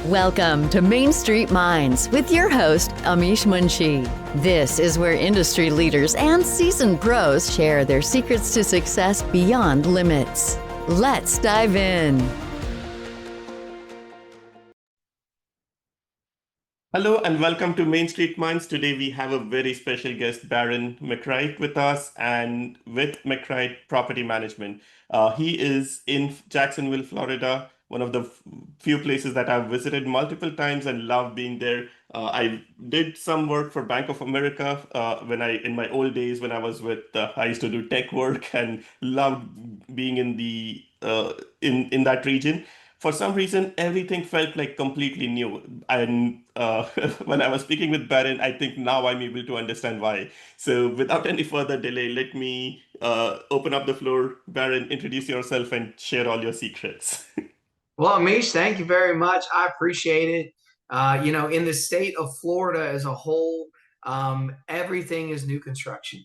Welcome to Main Street Minds with your host, Amish Munshi. This is where industry leaders and seasoned pros share their secrets to success beyond limits. Let's dive in. Hello and welcome to Main Street Minds. Today we have a very special guest, Barron Mcwright, with us and with McWright Property Management. He is in Jacksonville, Florida, one of the few places that I've visited multiple times and love being there. I did some work for Bank of America in my old days when I was I used to do tech work and loved being in in that region. For some reason, everything felt like completely new. And when I was speaking with Barron, I think now I'm able to understand why. So, without any further delay, let me open up the floor. Barron, introduce yourself and share all your secrets. Well, Amish, thank you very much. I appreciate it. In the state of Florida as a whole, everything is new construction.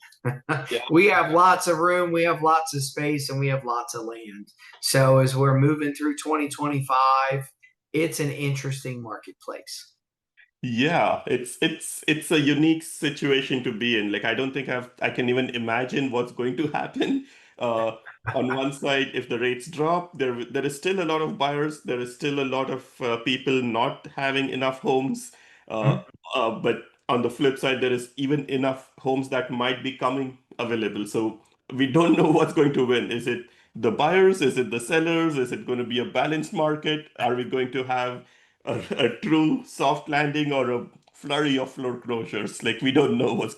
Yeah. We have lots of room, we have lots of space, and we have lots of land. So as we're moving through 2025, it's an interesting marketplace. Yeah, it's a unique situation to be in. Like I don't think I can even imagine what's going to happen. Uh, on one side, if the rates drop, there is still a lot of buyers. There is still a lot of people not having enough homes. Uh, Mhm. but on the flip side, there is even enough homes that might be coming available. So we don't know what's going to win. Is it the buyers? Is it the sellers? Is it going to be a balanced market? Are we going to have a true soft landing or a flurry of foreclosures? Like we don't know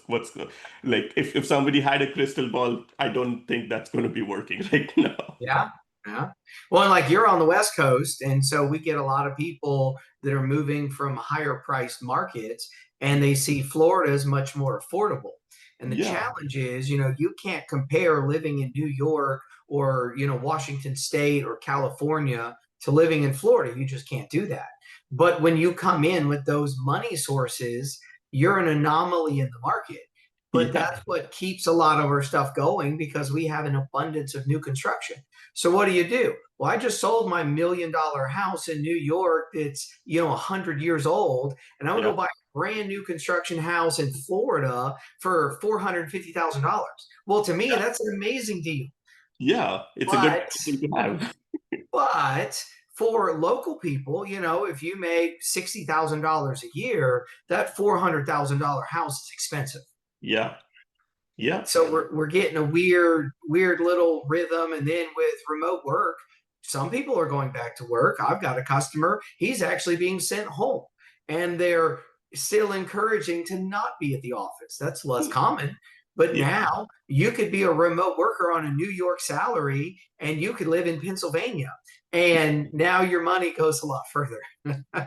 like if somebody had a crystal ball, I don't think that's going to be working right now. Yeah. Yeah. Well, and like you're on the West Coast, and so we get a lot of people that are moving from higher priced markets and they see Florida as much more affordable. And the Yeah, challenge is, you can't compare living in New York or, Washington State or California to living in Florida. You just can't do that. But when you come in with those money sources, you're an anomaly in the market. But yeah, that's what keeps a lot of our stuff going because we have an abundance of new construction. So what do? Well, I just sold my $1 million house in New York that's, 100 years old, and I'm gonna go yeah, buy a brand new construction house in Florida for $450,000. Well, to me, yeah, that's an amazing deal. yeah. It's a good But thing to have. but for local people, if you make $60,000 a year, that $400,000 house is expensive. Yeah, yeah, So we're getting a weird little rhythm. And then with remote work, some people are going back to work. I've got a customer, he's actually being sent home, and they're still encouraging to not be at the office. That's less common. But yeah, now you could be a remote worker on a New York salary and you could live in Pennsylvania. And now your money goes a lot further.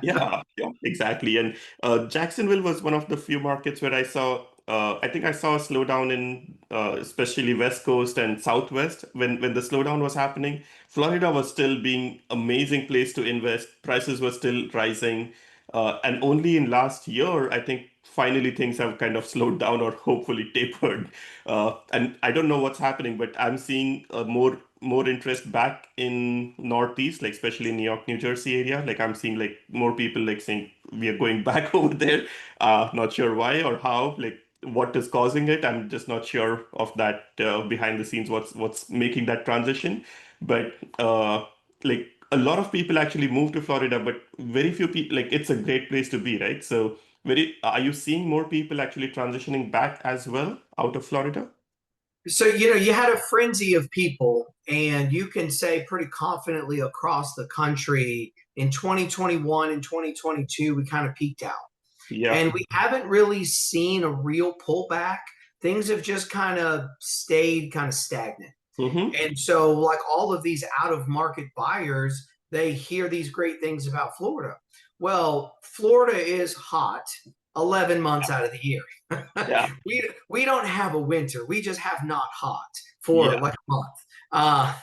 yeah, exactly. And Jacksonville was one of the few markets where I think I saw a slowdown in especially West Coast and Southwest when the slowdown was happening. Florida was still being amazing place to invest. Prices were still rising. And only in last year, I think finally things have kind of slowed down or hopefully tapered. And I don't know what's happening, but I'm seeing more interest back in Northeast, like especially New York, New Jersey area. Like I'm seeing like more people like saying we are going back over there. Not sure why or how. Like what is causing it? I'm just not sure of that behind the scenes. What's making that transition? But like a lot of people actually move to Florida, but very few people. Like it's a great place to be, right? So very. Are you seeing more people actually transitioning back as well out of Florida? So, you had a frenzy of people, and you can say pretty confidently across the country in 2021 and 2022, we kind of peaked out. Yeah. And we haven't really seen a real pullback. Things have just kind of stayed kind of stagnant. Mm-hmm. And so, like all of these out of market buyers, they hear these great things about Florida. Well, Florida is hot 11 months out of the year. Yeah. We don't have a winter. We just have not hot for Yeah. like a month. Uh,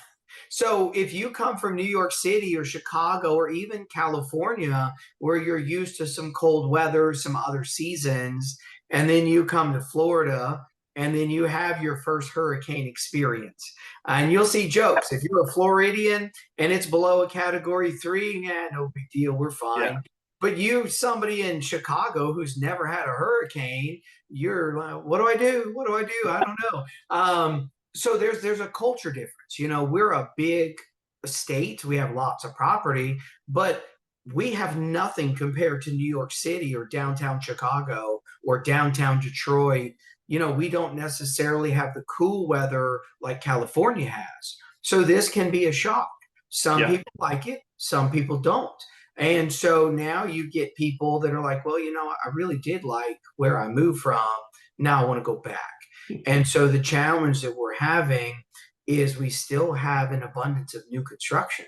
so if you come from New York City or Chicago or even California, where you're used to some cold weather, some other seasons, and then you come to Florida and then you have your first hurricane experience. And you'll see jokes. If you're a Floridian and it's below a category 3, yeah, no big deal. We're Yeah. fine. But you, somebody in Chicago who's never had a hurricane, you're like, what do I do? What do I do? I don't know. So there's a culture difference. You know, we're a big state. We have lots of property, but we have nothing compared to New York City or downtown Chicago or downtown Detroit. You know, we don't necessarily have the cool weather like California has. So this can be a shock. Some Yeah. people like it, some people don't. And so now you get people that are like, well, you know, I really did like where I moved from. Now I want to go back. And so the challenge that we're having is we still have an abundance of new construction.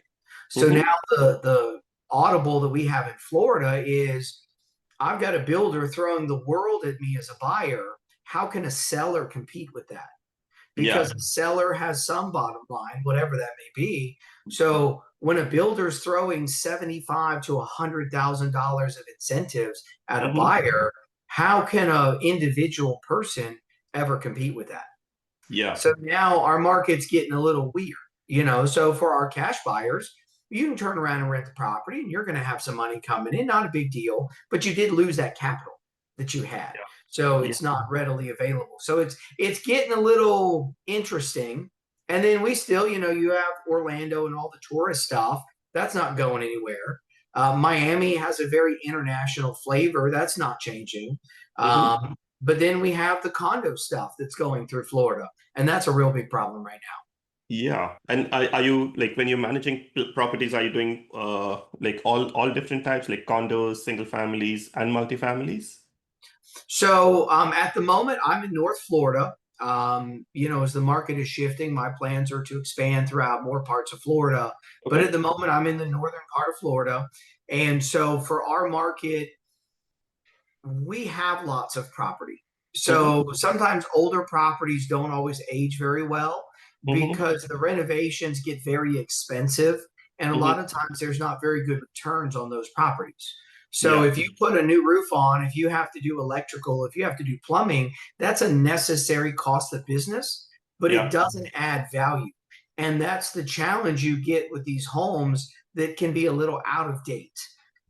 So Hmm. now the audible that we have in Florida is I've got a builder throwing the world at me as a buyer. How can a seller compete with that? Yeah. Because the seller has some bottom line, whatever that may be. So when a builder's throwing 75 to $100,000 of incentives at a Hmm. buyer, how can an individual person ever compete with that? Yeah. So now our market's getting a little weird, you know. So for our cash buyers, you can turn around and rent the property and you're going to have some money coming in, not a big deal, but you did lose that capital that you had. So Yeah. it's not readily available. So it's getting a little interesting. And then we still, you know, you have Orlando and all the tourist stuff. That's not going anywhere. Miami has a very international flavor. That's not changing. Hmm. But then we have the condo stuff that's going through Florida. And that's a real big problem right now. Yeah. And are you like when you're managing properties, are you doing like all different types, like condos, single families, and multifamilies? So at the moment, I'm in North Florida. You know, as the market is shifting, my plans are to expand throughout more parts of Florida. But Okay. at the moment, I'm in the northern part of Florida. And so for our market, we have lots of property. Hmm. So sometimes older properties don't always age very well Hmm. because the renovations get very expensive. And a Hmm. lot of times there's not very good returns on those properties. So Yeah. if you put a new roof on, if you have to do electrical, if you have to do plumbing, that's a necessary cost of business, but it Yeah. doesn't add value. And that's the challenge you get with these homes that can be a little out of date,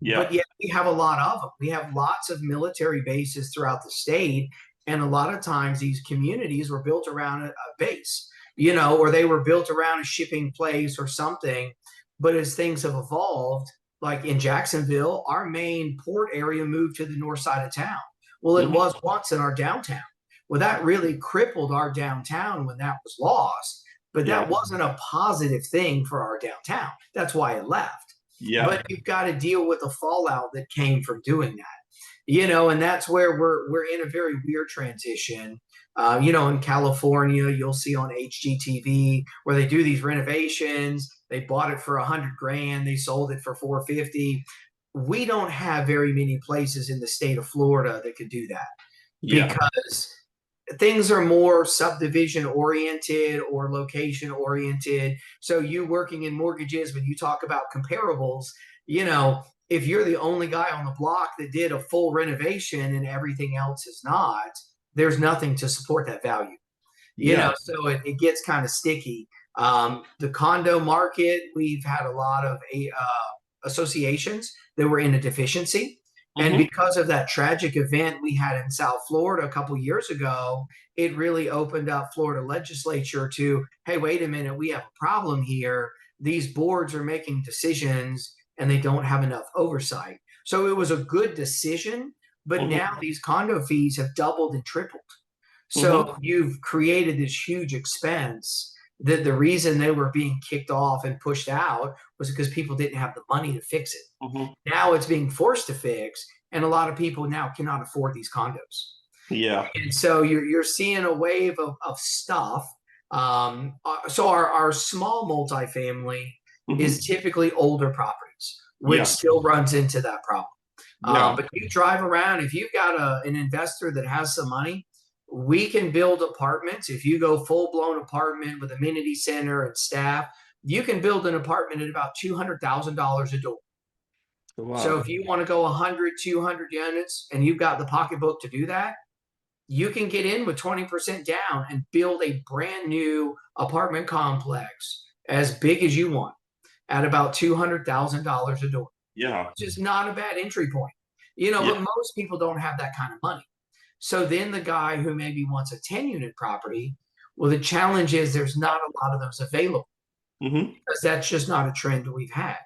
Yeah. but yet we have a lot of them. We have lots of military bases throughout the state. And a lot of times these communities were built around a base, you know, or they were built around a shipping place or something. But as things have evolved, like in Jacksonville, our main port area moved to the north side of town. Well, it Hmm. was once in our downtown. Well, that really crippled our downtown when that was lost. But that Yeah. wasn't a positive thing for our downtown. That's why it left. Yeah. But you've got to deal with the fallout that came from doing that, you know, and that's where we're in a very weird transition. You know, in California, you'll see on HGTV where they do these renovations. They bought it for 100 grand, they sold it for 450. We don't have very many places in the state of Florida that could do that Yeah. because things are more subdivision oriented or location oriented. So you working in mortgages, when you talk about comparables, you know, if you're the only guy on the block that did a full renovation and everything else is not, there's nothing to support that value. You know, Yeah. so it gets kind of sticky. The condo market, we've had a lot of associations that were in a deficiency. And Hmm. because of that tragic event we had in South Florida a couple years ago, it really opened up Florida legislature to, hey, wait a minute, we have a problem here. These boards are making decisions and they don't have enough oversight. So it was a good decision, but Hmm. now these condo fees have doubled and tripled. Hmm. So you've created this huge expense that the reason they were being kicked off and pushed out was because people didn't have the money to fix it. Hmm. Now it's being forced to fix, and a lot of people now cannot afford these condos. Yeah. And so you're seeing a wave of stuff. So our small multifamily Hmm. is typically older properties, which Yeah. still runs into that problem. Yeah. But you drive around, if you've got an investor that has some money, we can build apartments. If you go full blown apartment with amenity center and staff, you can build an apartment at about $200,000 a door. So Wow. if you want to go 100, 200 units and you've got the pocketbook to do that, you can get in with 20% down and build a brand new apartment complex as big as you want at about $200,000 a door. Yeah. which is not a bad entry point. You know, Yeah. but most people don't have that kind of money. So then the guy who maybe wants a 10-unit property, well, the challenge is there's not a lot of those available Hmm. because that's just not a trend we've had.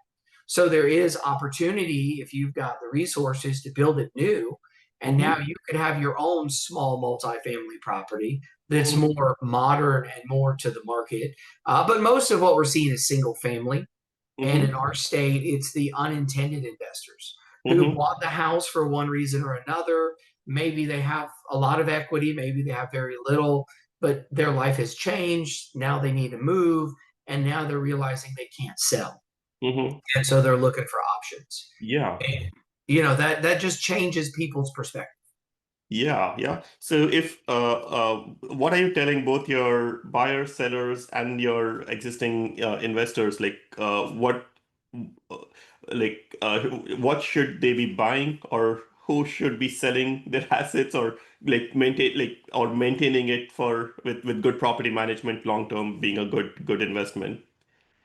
So there is opportunity if you've got the resources to build it new. And Hmm. now you could have your own small multifamily property that's Hmm. more modern and more to the market. But most of what we're seeing is single family. And in Hmm. our state, it's the unintended investors who Hmm. bought the house for one reason or another. Maybe they have a lot of equity, maybe they have very little, but their life has changed. Now they need to move, and now they're realizing they can't sell. Hmm. And so they're looking for options. Yeah. And that just changes people's perspective. Yeah, yeah. So if what are you telling both your buyers, sellers, and your existing investors, uh, what should they be buying, or who should be selling their assets, or maintaining it for with good property management long term being a good investment?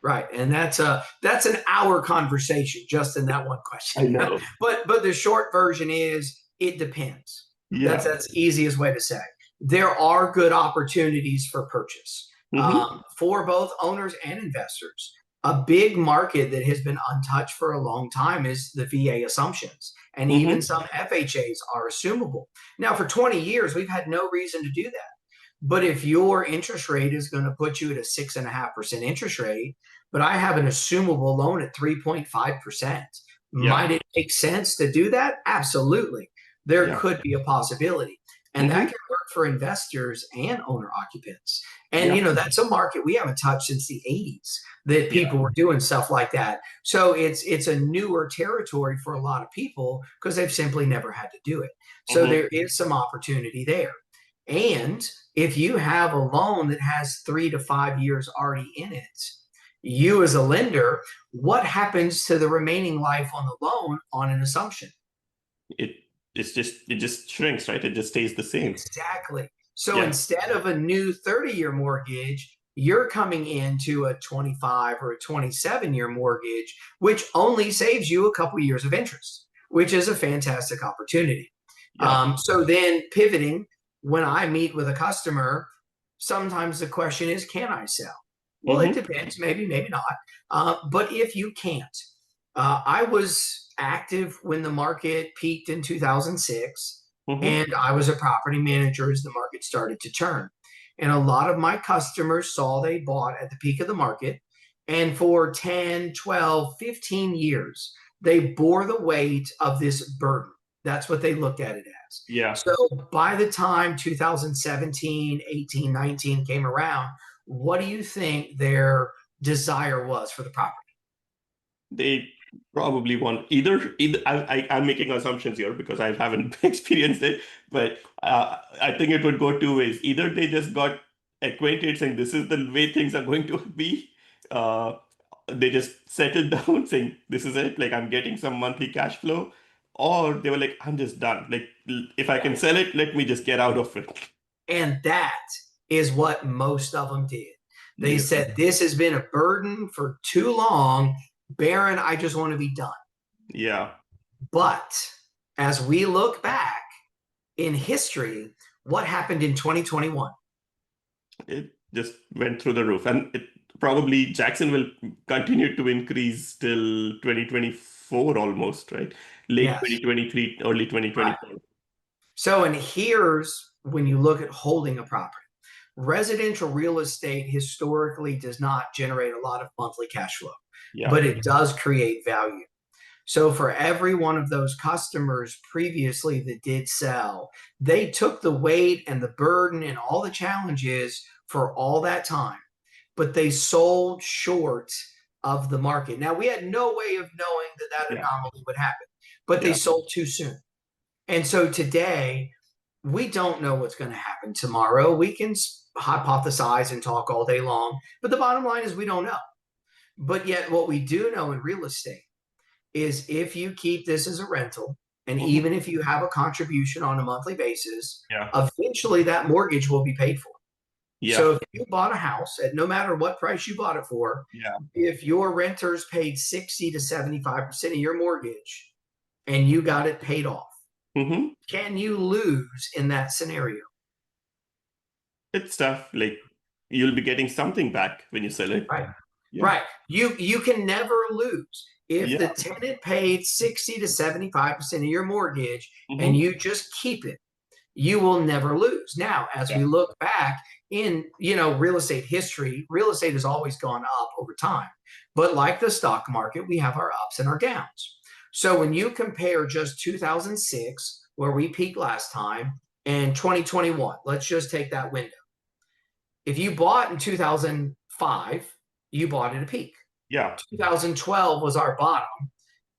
Right. And that's an hour conversation just in that one I question. know. But the short version is it depends. That's Yeah. that's the easiest way to say. There are good opportunities for purchase Mm-hmm. for both owners and investors. A big market that has been untouched for a long time is the VA assumptions, and even Mm-hmm. some FHAs are assumable. Now, for 20 years, we've had no reason to do that. But if your interest rate is going to put you at a 6.5% interest rate, but I have an assumable loan at 3.5%, Yeah. might it make sense to do that? Absolutely. There Yeah. could be a possibility. And that Mm-hmm. can work for investors and owner occupants. And, Yeah. that's a market we haven't touched since the 80s that Yeah. people were doing stuff like that. So it's a newer territory for a lot of people because they've simply never had to do it. So Mm-hmm. there is some opportunity there. And if you have a loan that has 3 to 5 years already in it, you as a lender, what happens to the remaining life on the loan on an assumption? It it just shrinks, right? It just stays the same. Exactly. So Yeah. instead of a new 30-year mortgage, you're coming into a 25 or a 27-year mortgage, which only saves you a couple years of interest, which is a fantastic opportunity. Yeah. So then pivoting, when I meet with a customer, sometimes the question is, can I sell? Well, it Mm-hmm. depends, maybe, maybe not. But if you can't, I was active when the market peaked in 2006, Mm-hmm. and I was a property manager as the market started to turn. And a lot of my customers saw they bought at the peak of the market. And for 10, 12, 15 years, they bore the weight of this burden. That's what they looked at it as. Yeah. So by the time 2017, 18, 19 came around, what do you think their desire was for the property? They probably want either I'm making assumptions here because I haven't experienced it, but I think it would go two ways. Either they just got acquainted saying this is the way things are going to be. Uh, they just settled down saying this is it, like I'm getting some monthly cash flow, or they were like, I'm just done. Like if I can sell it, let me just get out of it. And that is what most of them did. They Yeah. said, this has been a burden for too long. Barron, I just want to be done. Yeah. But as we look back in history, what happened in 2021? It just went through the roof, and it probably Jackson will continue to increase till 2024 almost, right? Late Yes, 2023, early right. 2024. So, and here's when you look at holding a property. Residential real estate historically does not generate a lot of monthly cash flow, Yeah. but it does create value. So for every one of those customers previously that did sell, they took the weight and the burden and all the challenges for all that time, but they sold short of the market. Now, we had no way of knowing that that Yeah. anomaly would happen, but they Yeah. sold too soon. And so today, we don't know what's going to happen tomorrow. We can hypothesize and talk all day long, but the bottom line is we don't know. But yet, what we do know in real estate is if you keep this as a rental, and Mhm. even if you have a contribution on a monthly basis, Yeah. eventually that mortgage will be paid for. Yeah. So if you bought a house at no matter what price you bought it for, Yeah. if your renters paid 60 to 75% of your mortgage and you got it paid off, Hmm. can you lose in that scenario? It's tough. Like you'll be getting something back when you sell it. Right. Yeah. Right. You can never lose. If the Yeah. tenant paid 60 to 75% of your mortgage and Hmm. you just keep it, you will never lose. Now, as Yeah. we look back in, real estate history, real estate has always gone up over time. But like the stock market, we have our ups and our downs. So when you compare just 2006, where we peaked last time, and 2021, let's just take that window. If you bought in 2005, you bought at a peak. Yeah. 2012 was our bottom,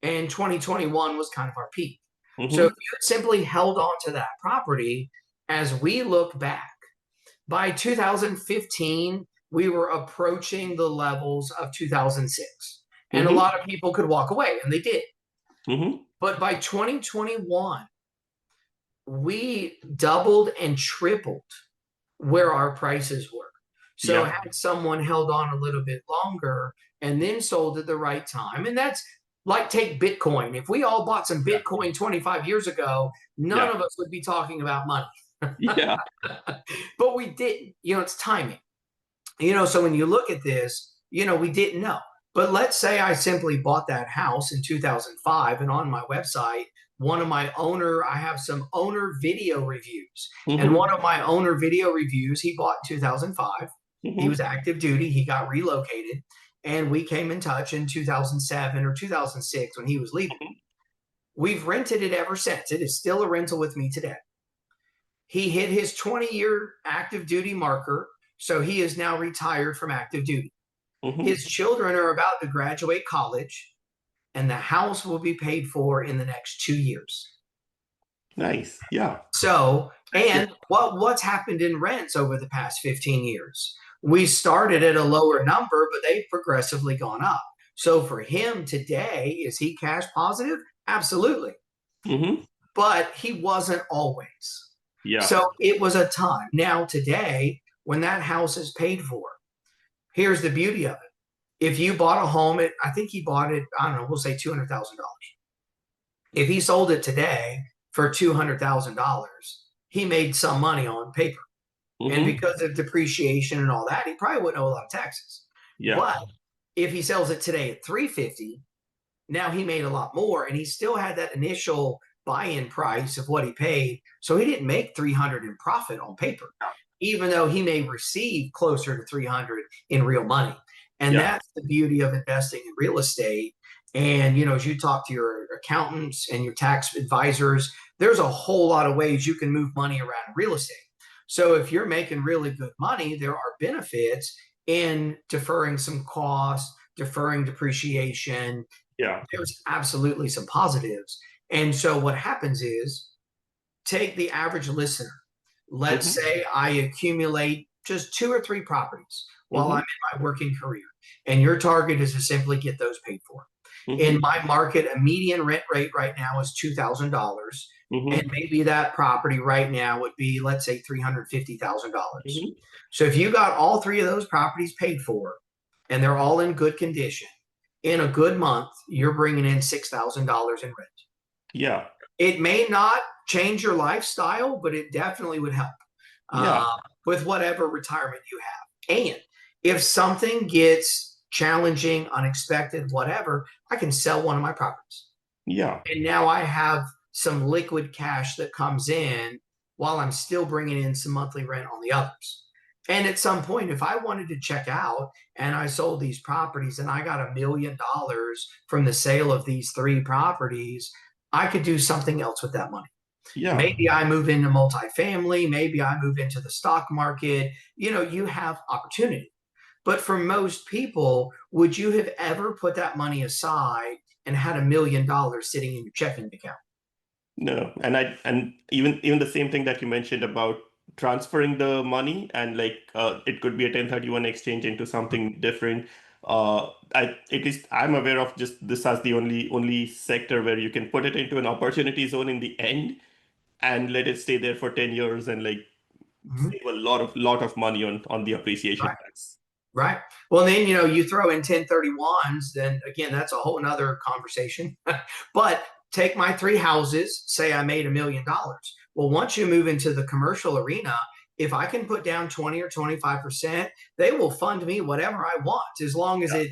and 2021 was kind of our peak. So if Hmm. you had simply held on to that property, as we look back, by 2015, we were approaching the levels of 2006. And a Hmm. lot of people could walk away, and they did. Hmm. But by 2021, we doubled and tripled where our prices were. So Yeah. had someone held on a little bit longer and then sold at the right time, and that's like take Bitcoin. If we all bought some Bitcoin 25 years ago, none Yeah. of us would be talking about money. Yeah. But we didn't. It's timing. So when you look at this, we didn't know. But let's say I simply bought that house in 2005, and on my website, I have some owner video reviews. And one Hmm. of my owner video reviews, he bought in 2005. He Hmm. was active duty, he got relocated, and we came in touch in 2007 or 2006 when he was leaving. We've rented it ever since. It is still a rental with me today. He hit his 20-year active duty marker, so he is now retired from active duty. Hmm. His children are about to graduate college, and the house will be paid for in the next 2 years. Nice. Yeah. So, That's good. and what's happened in rents over the past 15 years? We started at a lower number, but they've progressively gone up. So for him today, is he cash positive? Absolutely. Hmm. But he wasn't always. Yeah. So it was a time. Now, today, when that house is paid for, here's the beauty of it. If you bought a home, I think he bought it, I don't know, we'll say $200,000. If he sold it today for $200,000, he made some money on paper. And Hmm. because of depreciation and all that, he probably wouldn't owe a lot of taxes. Yeah. But if he sells it today at $350, now he made a lot more, and he still had that initial buy-in price of what he paid. So he didn't make 300 in profit on paper, even though he may receive closer to 300 in real money. And Yeah. that's the beauty of investing in real estate. And as you talk to your accountants and your tax advisors, there's a whole lot of ways you can move money around in real estate. So if you're making really good money, there are benefits in deferring some costs, deferring depreciation. Yeah. There's absolutely some positives. And so what happens is, take the average listener. Let's Hmm. say I accumulate just 2 or 3 properties while I'm Hmm. in my working career, and your target is to simply get those paid for. In Hmm. my market, a median rent rate right now is $2,000. And Hmm. maybe that property right now would be, let's say, $350,000. Hmm. So if you got all 3 of those properties paid for and they're all in good condition, in a good month, you're bringing in $6,000 in rent. Yeah. It may not change your lifestyle, but it definitely would help Yeah. uh, with whatever retirement you have. And if something gets challenging, unexpected, whatever, I can sell one of my properties. Yeah. And now I have some liquid cash that comes in while I'm still bringing in some monthly rent on the others. And at some point, if I wanted to check out and I sold these properties and I got $1 million from the sale of these 3 properties, I could do something else with that money. Yeah. Maybe I move into multifamily, maybe I move into the stock market. You have opportunity. But for most people, would you have ever put that money aside and had $1 million sitting in your checking account? No, and even the same thing that you mentioned about transferring the money and like it could be a 1031 exchange into something different. I at least I'm aware of just this as the only sector where you can put it into an opportunity zone in the end and let it stay there for 10 years and like Mhm. save a lot of money on the appreciation Right. tax. Right. Well, then, you throw in 1031s, then again, that's a whole nother conversation. But take my three houses, say I made $1 million. Well, once you move into the commercial arena, if I can put down 20 or 25%, they will fund me whatever I want as long as Yeah,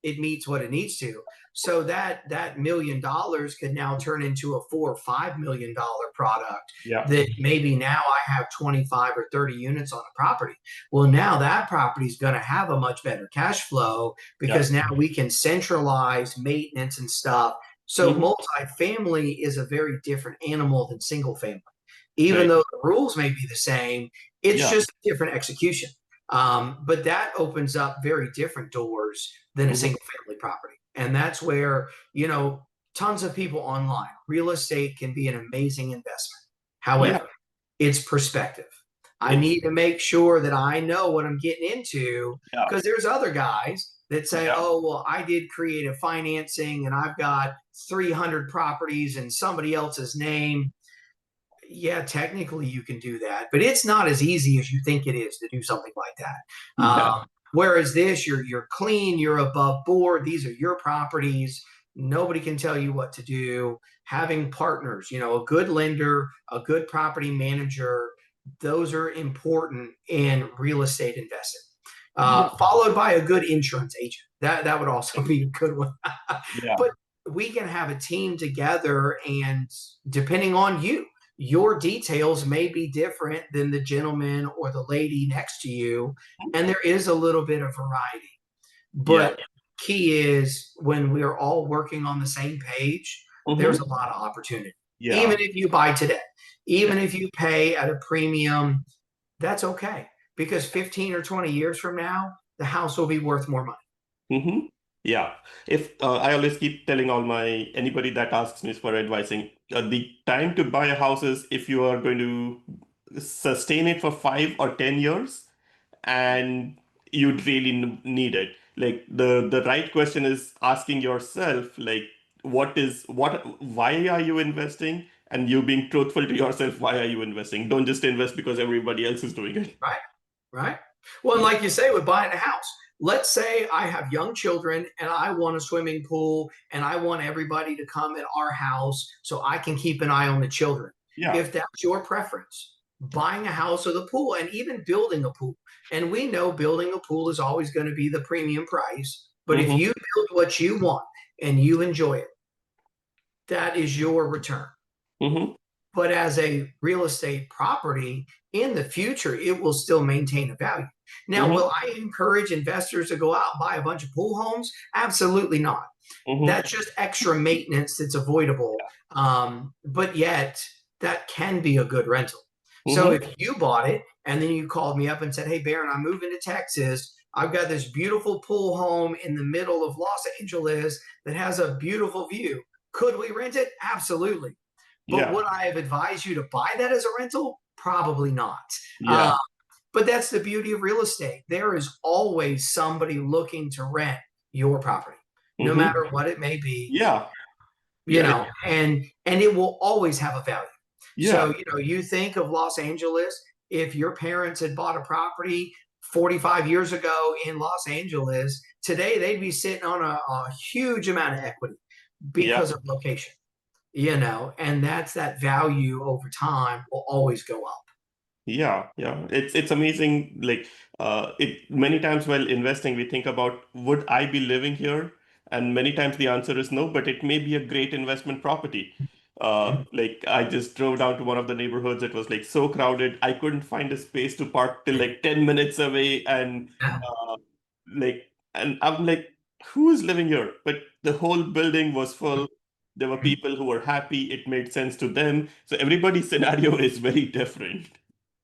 it meets what it needs to. So that $1 million could now turn into a $4 or $5 million product yeah, that maybe now I have 25 or 30 units on the property. Well, now that property is going to have a much better cash flow yeah. because now we can centralize maintenance and stuff. So Hmm. multifamily is a very different animal than single family. Even Right. though the rules may be the same, it's Yeah. just a different execution. But that opens up very different doors than a Hmm. single family property. And that's where, tons of people online, real estate can be an amazing investment. Yeah. However, it's perspective. I It's need to make sure that I know what I'm getting into yeah. because there's other guys that say, Yeah. oh, well, I did creative financing and I've got 300 properties in somebody else's name. Yeah, technically you can do that, but it's not as easy as you think it is to do something like that. Yeah. Whereas this, you're clean, you're above board. These are your properties. Nobody can tell you what to do. Having partners, a good lender, a good property manager, those are important in real estate investing. Yeah. Followed by a good insurance agent. That would also be a good one. Yeah. But we can have a team together, and depending on you, your details may be different than the gentleman or the lady next to you, and there is a little bit of variety. Yeah. But key is when we're all working on the same page, there's Hmm. a lot of opportunity. Yeah. Even if you buy today, Yeah. even if you pay at a premium, that's okay because 15 or 20 years from now, the house will be worth more money. Hmm. Yeah. If I always keep telling all my anybody that asks me for advising, the time to buy a house is if you are going to sustain it for 5 or 10 years, and you'd really need it. Like the right question is asking yourself, like, why are you investing? And you being truthful to yourself, why are you investing? Don't just invest because everybody else is doing it. Right. Right. Well, and Yeah. like you say, with buying a house, let's say I have young children and I want a swimming pool and I want everybody to come at our house so I can keep an eye on the children. Yeah. If that's your preference, buying a house with a pool and even building a pool. And we know building a pool is always going to be the premium price. But if Hmm. you build what you want and you enjoy it, that is your return. Hmm. But as a real estate property in the future, it will still maintain a value. Now, Hmm. will I encourage investors to go out and buy a bunch of pool homes? Absolutely not. Hmm. That's just extra maintenance that's avoidable. But yet, that can be a good rental. So Hmm. if you bought it and then you called me up and said, hey, Barron, I'm moving to Texas. I've got this beautiful pool home in the middle of Los Angeles that has a beautiful view. Could we rent it? Absolutely. But Yeah. would I have advised you to buy that as a rental? Probably not. Yeah. Uh, but that's the beauty of real estate. There is always somebody looking to rent your property, no Hmm. matter what it may be, Yeah. Yeah. and it will always have a value. Yeah. So, you think of Los Angeles, if your parents had bought a property 45 years ago in Los Angeles, today they'd be sitting on a huge amount of equity Yeah. because of location, and that's that value over time will always go up. Yeah, yeah. It's amazing. Like it many times while investing, we think about would I be living here? And many times the answer is no, but it may be a great investment property. Like I just drove down to one of the neighborhoods. It was like so crowded. I couldn't find a space to park till like 10 minutes away. And Yeah. uh, and I'm like, who is living here? But the whole building was full. There were people who were happy. It made sense to them. So everybody's scenario is very different.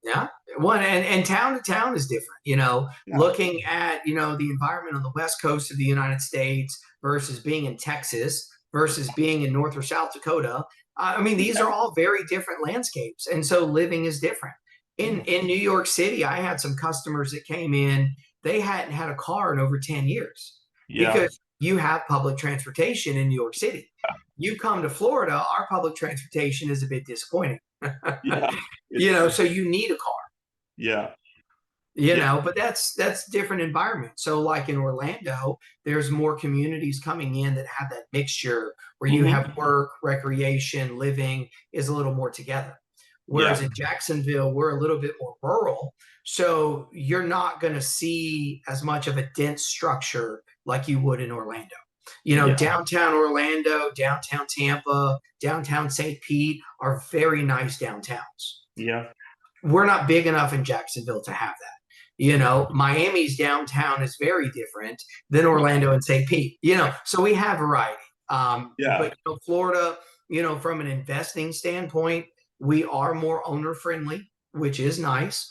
Yeah. One and town to town is different, Yeah. looking at, the environment on the West Coast of the United States versus being in Texas versus being in North or South Dakota. I mean, these are all very different landscapes. And so living is different. In Yeah. in New York City, I had some customers that came in, they hadn't had a car in over 10 years Yeah. because you have public transportation in New York City. You come to Florida, our public transportation is a bit disappointing. Yeah. It's So you need a car. Yeah. You Yeah. know, but that's different environment. So like in Orlando, there's more communities coming in that have that mixture where you Hmm. have work, recreation, living is a little more together. Whereas Yeah. in Jacksonville, we're a little bit more rural. So you're not going to see as much of a dense structure like you would in Orlando. You know, Yeah. downtown Orlando, downtown Tampa, downtown St. Pete are very nice downtowns. Yeah. We're not big enough in Jacksonville to have that. You know, Miami's downtown is very different than Orlando and St. Pete, you know, so we have variety. Yeah. But you know, Florida, you know, from an investing standpoint, we are more owner friendly, which is nice.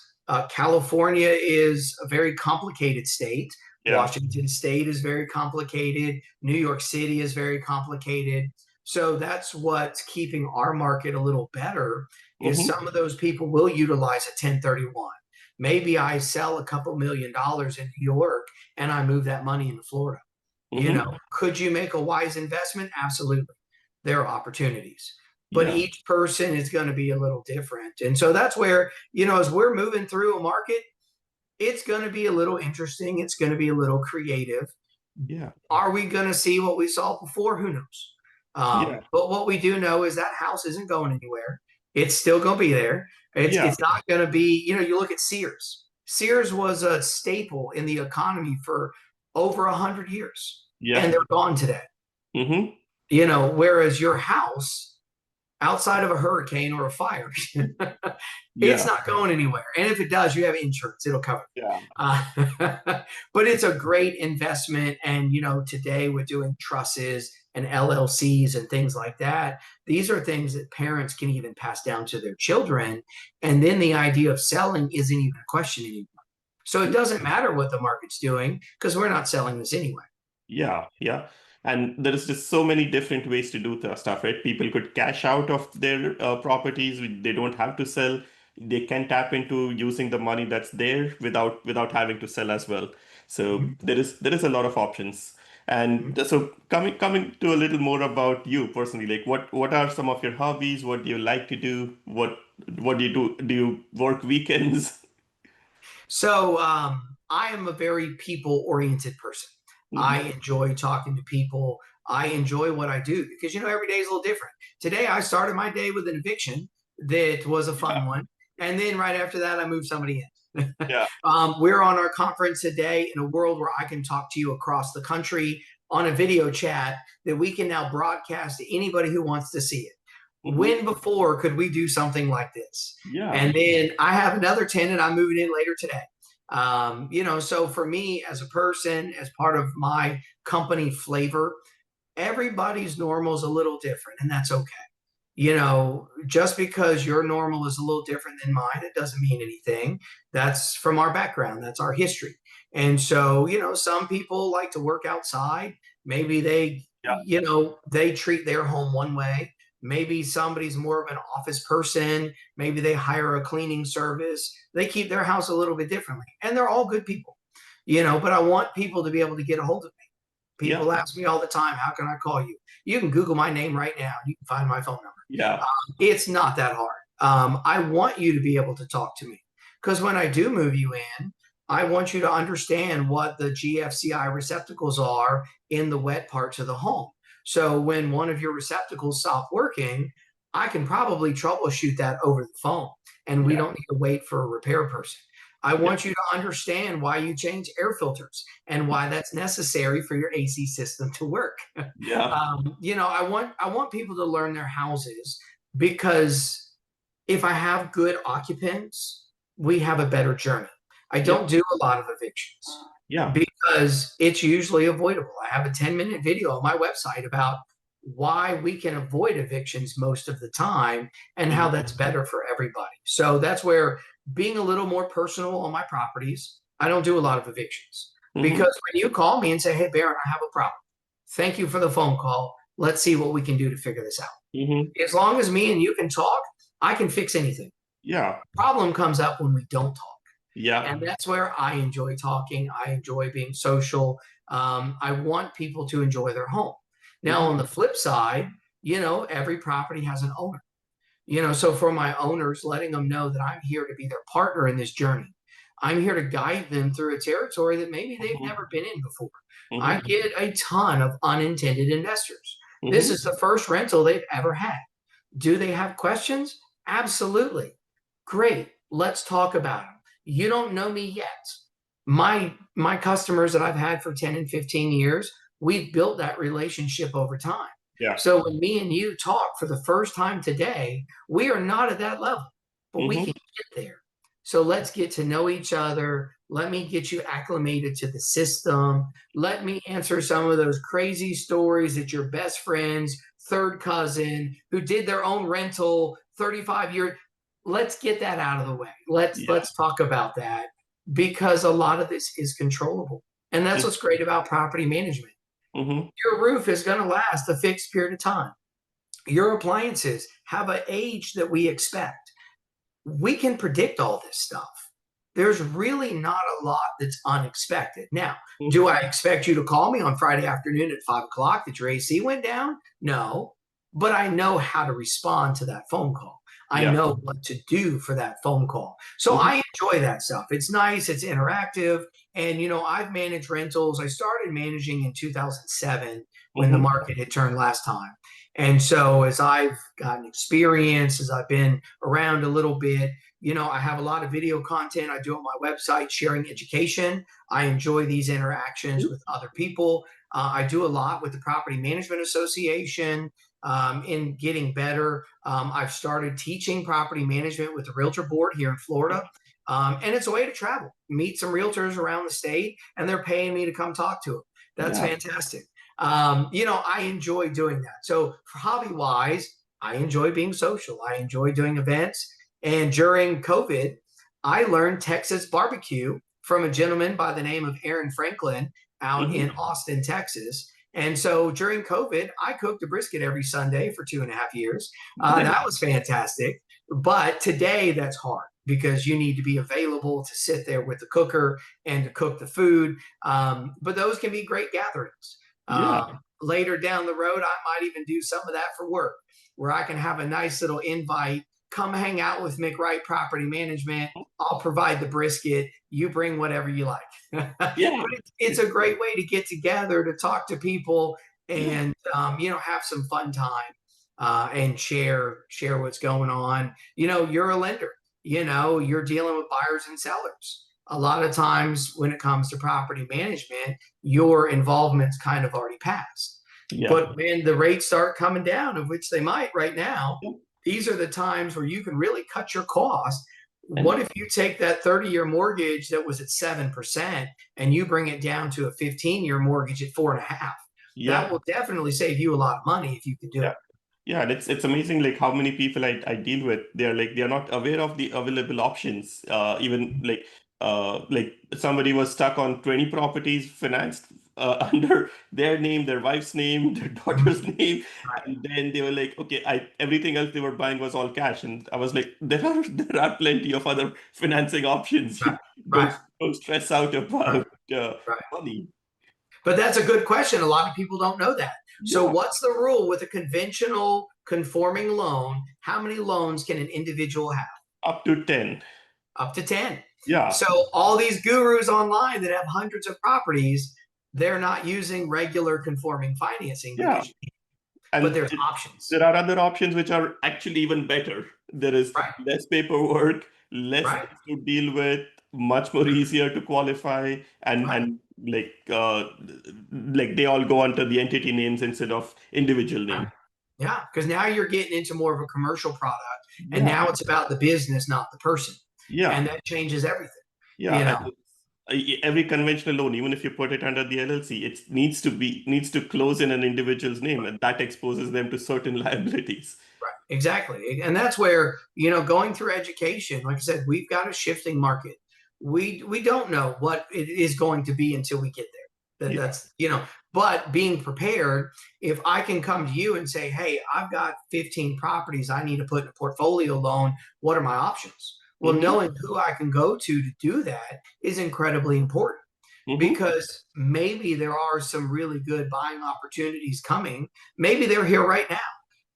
California is a very complicated state. Yeah. Washington State is very complicated. New York City is very complicated. So that's what's keeping our market a little better is Hmm. some of those people will utilize a 1031. Maybe I sell a couple $1,000,000 in New York and I move that money into Florida. You Hmm. know, could you make a wise investment? Absolutely. There are opportunities, but Yeah. each person is going to be a little different. And so that's where, you know, as we're moving through a market, it's going to be a little interesting. It's going to be a little creative. Yeah. Are we going to see what we saw before? Who knows? Yeah. But what we do know is that house isn't going anywhere. It's still going to be there. Yeah. It's not going to be, you know, you look at Sears. Sears was a staple in the economy for over 100 years, and Yeah. they're gone today. Hmm. You know, whereas your house, outside of a hurricane or a fire, it's Yeah. not going anywhere. And if it does, you have insurance; it'll cover it. Yeah. But it's a great investment. And, you know, today with doing trusses and LLCs and things like that, these are things that parents can even pass down to their children. And then the idea of selling isn't even a question anymore. So it doesn't matter what the market's doing because we're not selling this anyway. Yeah, yeah. And there is just so many different ways to do the stuff, right? People could cash out of their properties. They don't have to sell. They can tap into using the money that's there without having to sell as well. So Mhm. there is a lot of options. And so coming to a little more about you personally, like what are some of your hobbies? What do you like to do? What do you do? Do you work weekends? So I am a very people oriented person. I Hmm. enjoy talking to people. I enjoy what I do because, you know, every day is a little different. Today, I started my day with an eviction that was a Yeah, fun one. And then right after that, I moved somebody in. yeah. We're on our conference today in a world where I can talk to you across the country on a video chat that we can now broadcast to anybody who wants to see it. Hmm. When before could we do something like this? Yeah. And then I have another tenant I'm moving in later today. You know, so for me as a person, as part of my company flavor, everybody's normal is a little different, and that's okay. You know, just because your normal is a little different than mine, it doesn't mean anything. That's from our background, that's our history. And so, you know, some people like to work outside. Maybe they, Yeah. you know, they treat their home one way. Maybe somebody's more of an office person. Maybe they hire a cleaning service. They keep their house a little bit differently. And they're all good people, you know, but I want people to be able to get a hold of me. Yeah. People ask me all the time, how can I call you? You can Google my name right now. You can find my phone number. Yeah. It's not that hard. I want you to be able to talk to me because when I do move you in, I want you to understand what the GFCI receptacles are in the wet parts of the home. So when one of your receptacles stop working, I can probably troubleshoot that over the phone and we Yeah. don't need to wait for a repair person. I Yeah. want you to understand why you change air filters and why that's necessary for your AC system to work. Yeah. You know, I want people to learn their houses because if I have good occupants, we have a better journey. I Yeah. don't do a lot of evictions Yeah. because it's usually avoidable. I have a 10-minute video on my website about why we can avoid evictions most of the time and how Mhm. that's better for everybody. So that's where being a little more personal on my properties, I don't do a lot of evictions Mhm. because when you call me and say, "Hey, Barron, I have a problem. Thank you for the phone call. Let's see what we can do to figure this out." Mhm. As long as me and you can talk, I can fix anything. Yeah. Problem comes up when we don't talk. Yeah. And that's where I enjoy talking. I enjoy being social. I want people to enjoy their home. Now, Mhm. on the flip side, you know, every property has an owner. So for my owners, letting them know that I'm here to be their partner in this journey. I'm here to guide them through a territory that maybe they've Mhm. never been in before. I Mhm. get a ton of unintended investors. This Mhm. is the first rental they've ever had. Do they have questions? Absolutely. Great. Let's talk about them. You don't know me yet. My customers that I've had for 10 and 15 years, we've built that relationship over time. Yeah. So when me and you talk for the first time today, we are not at that level, but we Mhm. can get there. So let's get to know each other. Let me get you acclimated to the system. Let me answer some of those crazy stories that your best friends, third cousin, who did their own rental 35 years. Let's get that out of the way. Let's Yeah. let's talk about that because a lot of this is controllable. And that's what's great about property management. Mhm. Your roof is going to last a fixed period of time. Your appliances have an age that we expect. We can predict all this stuff. There's really not a lot that's unexpected. Now, do Mhm. I expect you to call me on Friday afternoon at 5 o'clock that your AC went down? No, but I know how to respond to that phone call. I Yeah. know what to do for that phone call. So Mhm. I enjoy that stuff. It's nice, it's interactive. And, I've managed rentals. I started managing in 2007 when the Mhm. market had turned last time. And so as I've gotten experience, as I've been around a little bit, I have a lot of video content I do on my website sharing education. I enjoy these interactions with other people. I do a lot with the Property Management Association in getting better. I've started teaching property management with the Realtor Board here in Florida. And it's a way to travel, meet some realtors around the state, and they're paying me to come talk to them. That's Yeah. fantastic. I enjoy doing that. So for hobby wise, I enjoy being social. I enjoy doing events. And during COVID, I learned Texas barbecue from a gentleman by the name of Aaron Franklin out Mhm. in Austin, Texas. And so during COVID, I cooked a brisket every Sunday for 2.5 years. That was fantastic. But today, that's hard because you need to be available to sit there with the cooker and to cook the food. But those can be great gatherings. Yeah. Later down the road, I might even do some of that for work where I can have a nice little invite. Come hang out with McWright Property Management. I'll provide the brisket. You bring whatever you like. But Yeah. it's a great way to get together, to talk to people, Yeah. and have some fun time and share what's going on. You're a lender. You're dealing with buyers and sellers. A lot of times when it comes to property management, your involvement's kind of already passed. Yeah. But when the rates start coming down, of which they might right now, these are the times where you can really cut your costs. And What if you take that 30-year mortgage that was at 7% and you bring it down to a 15-year mortgage at 4.5? yeah. That will definitely save you a lot of money if you can do Yeah. it. Yeah, and it's amazing like how many people I deal with. They're not aware of the available options. Even like somebody was stuck on 20 properties financed under their name, their wife's name, their daughter's name, Right. and then they were like, okay, I everything else they were buying was all cash, and I was like, there are plenty of other financing options. Right. Don't Right. don't stress out Right. about Right. money. But that's a good question. A lot of people don't know that. So, Yeah, what's the rule with a conventional conforming loan? How many loans can an individual have? up to 10. Up to 10. Yeah, So, all these gurus online that have hundreds of properties, they're not using regular conforming financing yeah. but And there's options. there are other options which are actually even better. There is Right. less paperwork, less Right. things to deal with, much more easier to qualify, and Right. and like they all go under the entity names instead of individual names. Right. Yeah. Because now you're getting into more of a commercial product. And Yeah, now it's about the business, not the person. yeah, And that changes everything. yeah. You And know, every conventional loan, even if you put it under the LLC, it needs to close in an individual's name, and that exposes them to certain liabilities. right. Exactly. And that's where, going through education, like I said, we've got a shifting market. We don't know what it is going to be until we get there. Yeah. But being prepared, if I can come to you and say, hey, I've got 15 properties I need to put in a portfolio loan, what are my options? Well, Hmm. knowing who I can go to do that is incredibly important Hmm. because maybe there are some really good buying opportunities coming. Maybe they're here right now.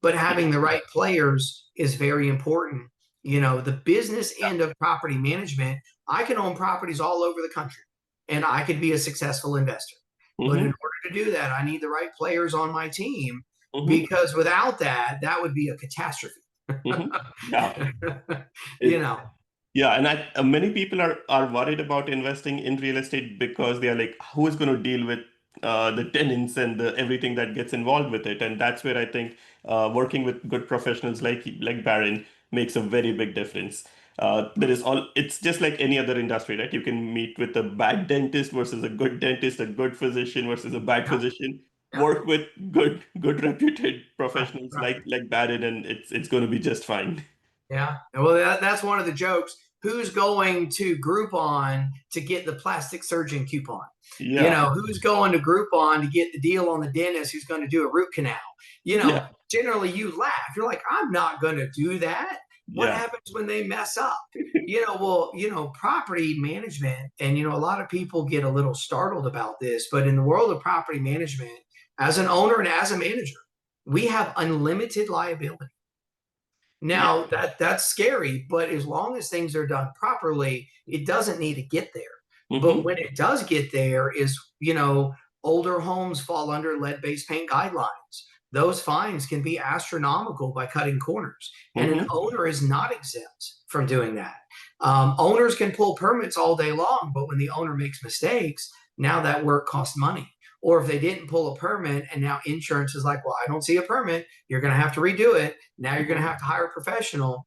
but having the right players is very important. The business end of property management, I can own properties all over the country and I could be a successful investor. But in Mm-hmm. order to do that, I need the right players on my team, Mm-hmm. because without that, that would be a catastrophe. Mm-hmm. Yeah. you It, know, yeah, and many people are worried about investing in real estate because they are like, who is going to deal with the tenants and everything that gets involved with it? And that's where I think working with good professionals like Barron makes a very big difference. It's just like any other industry, right? You can meet with a bad dentist versus a good dentist, a good physician versus a bad yeah, physician. yeah, Work with good reputed right, professionals right. like Barron, and it's going to be just fine. Yeah. Well, that's one of the jokes. Who's going to Groupon to get the plastic surgeon coupon? Yeah, Who's going to Groupon to get the deal on the dentist who's going to do a root canal? yeah, Generally you laugh. You're like, I'm not going to do that. What yeah. happens when they mess up? Property management, and a lot of people get a little startled about this, but in the world of property management, as an owner and as a manager, we have unlimited liability. Yeah. Now that's scary, but as long as things are done properly, it doesn't need to get there. But Hmm. when it does get there is, older homes fall under lead-based paint guidelines. Those fines can be astronomical by cutting corners, and an Hmm. owner is not exempt from doing that. Owners can pull permits all day long, but when the owner makes mistakes, now that work costs money. Or if they didn't pull a permit and now insurance is like, well, I don't see a permit, you're going to have to redo it. Now you're going to have to hire a professional.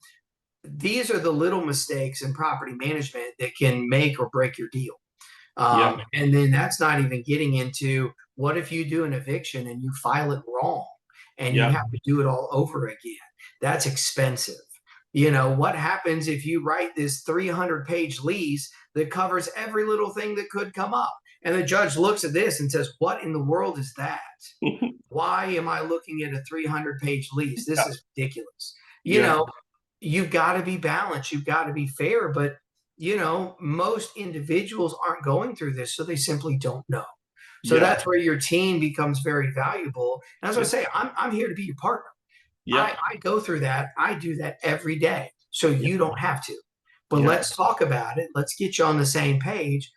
These are the little mistakes in property management that can make or break your deal. Yeah. And then that's not even getting into what if you do an eviction and you file it wrong and you Yeah. have to do it all over again? That's expensive. What happens if you write this 300-page lease that covers every little thing that could come up? And the judge looks at this and says, what in the world is that? Why am I looking at a 300-page lease? This Yeah. is ridiculous. You Yeah. know, you've got to be balanced. You've got to be fair. But, most individuals aren't going through this, so they simply don't know. So Yeah. that's where your team becomes very valuable. And as I Yeah. say, I'm here to be your partner. Yeah. I go through that. I do that every day. So Yeah. you don't have to. But Yeah. let's talk about it. Let's get you on the same page.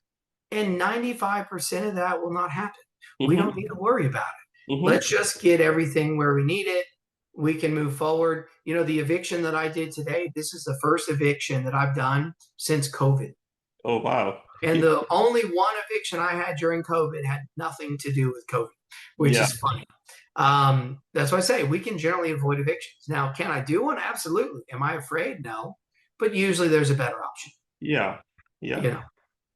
And 95% of that will not happen. We Hmm. don't need to worry about it. Hmm. Let's just get everything where we need it. We can move forward. The eviction that I did today, this is the first eviction that I've done since COVID. Oh, wow. And the only one eviction I had during COVID had nothing to do with COVID, which Yeah. is funny. That's why I say we can generally avoid evictions. Now, can I do one? Absolutely. Am I afraid? No. But usually there's a better option. Yeah. Yeah. You know.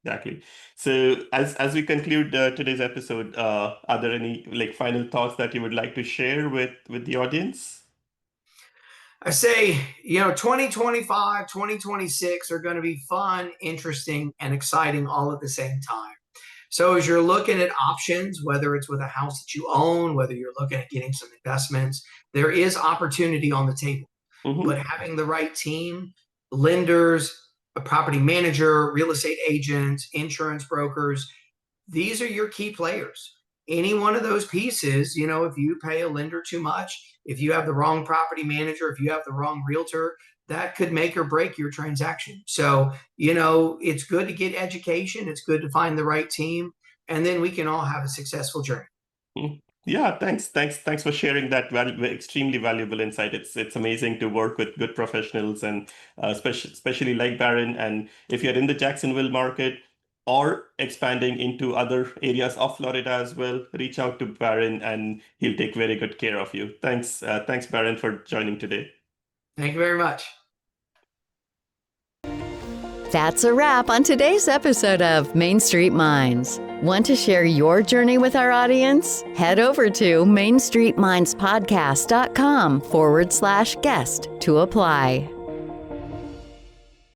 Exactly. So as we conclude today's episode, are there any like final thoughts that you would like to share with the audience? I say, 2025, 2026 are going to be fun, interesting, and exciting all at the same time. So as you're looking at options, whether it's with a house that you own, whether you're looking at getting some investments, there is opportunity on the table. Hmm. But having the right team, lenders, a property manager, real estate agents, insurance brokers, these are your key players. Any one of those pieces, if you pay a lender too much, if you have the wrong property manager, if you have the wrong realtor, that could make or break your transaction. So, it's good to get education. It's good to find the right team. And then we can all have a successful journey. Yeah, thanks for sharing that extremely valuable insight. It's amazing to work with good professionals and especially like Barron. And if you're in the Jacksonville market or expanding into other areas of Florida as well, reach out to Barron and he'll take very good care of you. Thanks Barron for joining today. Thank you very much. That's a wrap on today's episode of Main Street Minds. Want to share your journey with our audience? Head over to mainstreetmindspodcast.com/guest to apply.